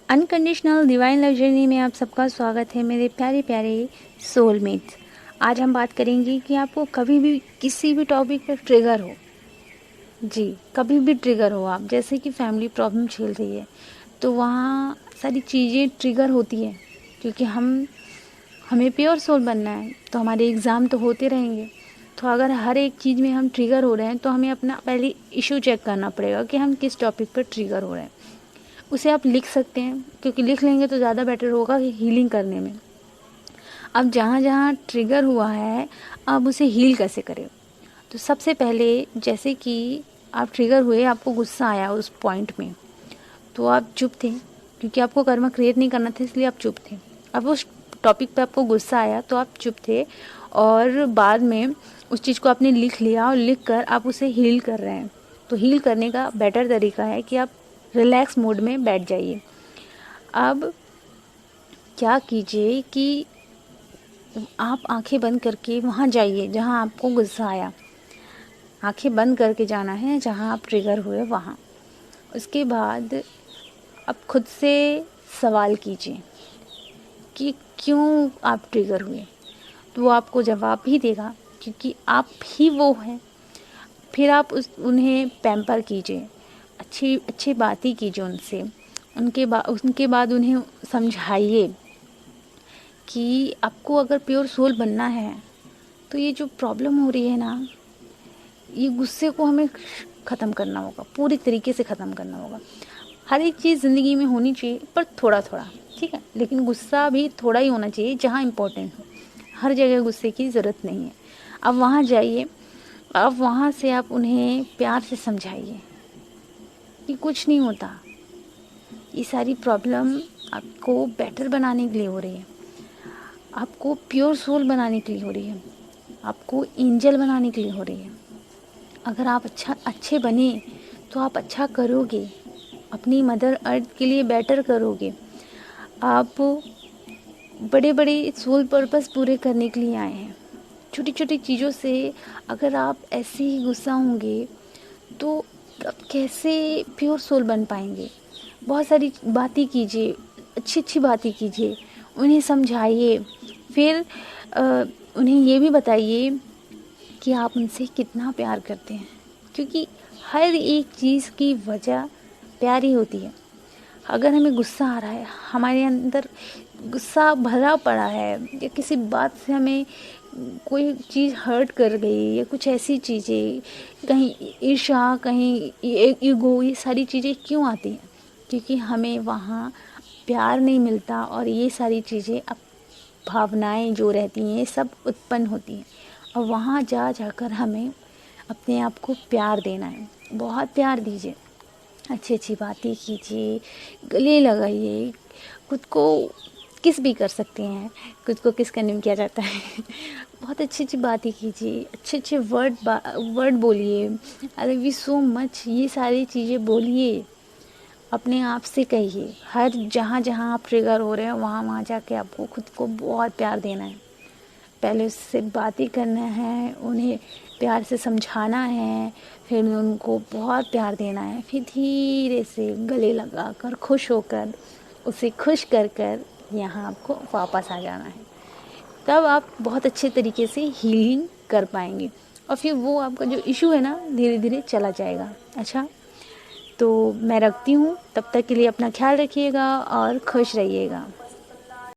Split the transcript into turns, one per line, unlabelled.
Unconditional divine love journey में आप सबका स्वागत है मेरे प्यारे प्यारे सोलमेट्स। आज हम बात करेंगे कि आपको कभी भी किसी भी टॉपिक पर ट्रिगर हो, जी कभी भी ट्रिगर हो, आप जैसे कि फैमिली प्रॉब्लम झेल रही है तो वहाँ सारी चीज़ें ट्रिगर होती है क्योंकि हमें प्योर सोल बनना है तो हमारे एग्ज़ाम तो होते रहेंगे। तो अगर हर एक चीज़ में हम ट्रिगर हो रहे हैं तो हमें अपना पहले इशू चेक करना पड़ेगा कि हम किस टॉपिक पर ट्रिगर हो रहे हैं। उसे आप लिख सकते हैं क्योंकि लिख लेंगे तो ज़्यादा बेटर होगा कि हीलिंग करने में। अब जहाँ जहाँ ट्रिगर हुआ है अब उसे हील कैसे करें। तो सबसे पहले जैसे कि आप ट्रिगर हुए, आपको गुस्सा आया उस पॉइंट में, तो आप चुप थे क्योंकि आपको कर्म क्रिएट नहीं करना था, इसलिए आप चुप थे। अब उस टॉपिक पे आपको गुस्सा आया तो आप चुप थे और बाद में उस चीज़ को आपने लिख लिया और लिख कर आप उसे हील कर रहे हैं। तो हील करने का बेटर तरीका है कि आप रिलैक्स मोड में बैठ जाइए। अब क्या कीजिए कि आप आंखें बंद करके वहाँ जाइए जहाँ आपको गुस्सा आया। आंखें बंद करके जाना है जहाँ आप ट्रिगर हुए वहाँ। उसके बाद आप खुद से सवाल कीजिए कि क्यों आप ट्रिगर हुए, तो वो आपको जवाब भी देगा क्योंकि आप ही वो हैं। फिर आप उन्हें पैम्पर कीजिए, अच्छी अच्छी बातें कीजिए उनसे। उनके बाद उन्हें समझाइए कि आपको अगर प्योर सोल बनना है तो ये जो प्रॉब्लम हो रही है ना, ये गुस्से को हमें ख़त्म करना होगा, पूरी तरीके से ख़त्म करना होगा। हर एक चीज़ ज़िंदगी में होनी चाहिए पर थोड़ा थोड़ा, ठीक है, लेकिन गुस्सा भी थोड़ा ही होना चाहिए जहाँ इम्पोर्टेंट हो। हर जगह गुस्से की ज़रूरत नहीं है। अब वहाँ जाइए, अब वहाँ से आप उन्हें प्यार से समझाइए कि कुछ नहीं होता, ये सारी प्रॉब्लम आपको बेटर बनाने के लिए हो रही है, आपको प्योर सोल बनाने के लिए हो रही है, आपको एंजल बनाने के लिए हो रही है। अगर आप अच्छे बने तो आप अच्छा करोगे, अपनी मदर अर्थ के लिए बेटर करोगे। आप बड़े बड़े सोल पर्पस पूरे करने के लिए आए हैं। छोटी छोटी चीज़ों से अगर आप ऐसे ही गुस्सा होंगे तो आप कैसे प्योर सोल बन पाएंगे। बहुत सारी बातें कीजिए, अच्छी अच्छी बातें कीजिए, उन्हें समझाइए। फिर उन्हें ये भी बताइए कि आप उनसे कितना प्यार करते हैं, क्योंकि हर एक चीज़ की वजह प्यार ही होती है। अगर हमें गुस्सा आ रहा है, हमारे अंदर गुस्सा भरा पड़ा है या किसी बात से हमें कोई चीज़ हर्ट कर गई या कुछ ऐसी चीज़ें, कहीं ईर्ष्या, कहीं ईगो, ये सारी चीज़ें क्यों आती हैं? क्योंकि हमें वहाँ प्यार नहीं मिलता और ये सारी चीज़ें, अब भावनाएं जो रहती हैं सब उत्पन्न होती हैं। और वहाँ जाकर हमें अपने आप को प्यार देना है, बहुत प्यार दीजिए, अच्छी अच्छी बातें कीजिए, गले लगाइए, खुद को किस भी कर सकते हैं, खुद को किस करने में किया जाता है बहुत अच्छी अच्छी बातें कीजिए, अच्छे अच्छे वर्ड बोलिए, I love you so much, ये सारी चीज़ें बोलिए, अपने आप से कहिए। हर जहाँ जहाँ आप ट्रिगर हो रहे हैं वहाँ वहाँ जाके आपको खुद को बहुत प्यार देना है। पहले उससे बातें करना है, उन्हें प्यार से समझाना है, फिर उनको बहुत प्यार देना है, फिर धीरे से गले लगाकर खुश होकर उसे खुश कर कर यहाँ आपको वापस आ जाना है। तब आप बहुत अच्छे तरीके से हीलिंग कर पाएंगे और फिर वो आपका जो इशू है ना धीरे धीरे चला जाएगा। अच्छा, तो मैं रखती हूँ, तब तक के लिए अपना ख्याल रखिएगा और खुश रहिएगा।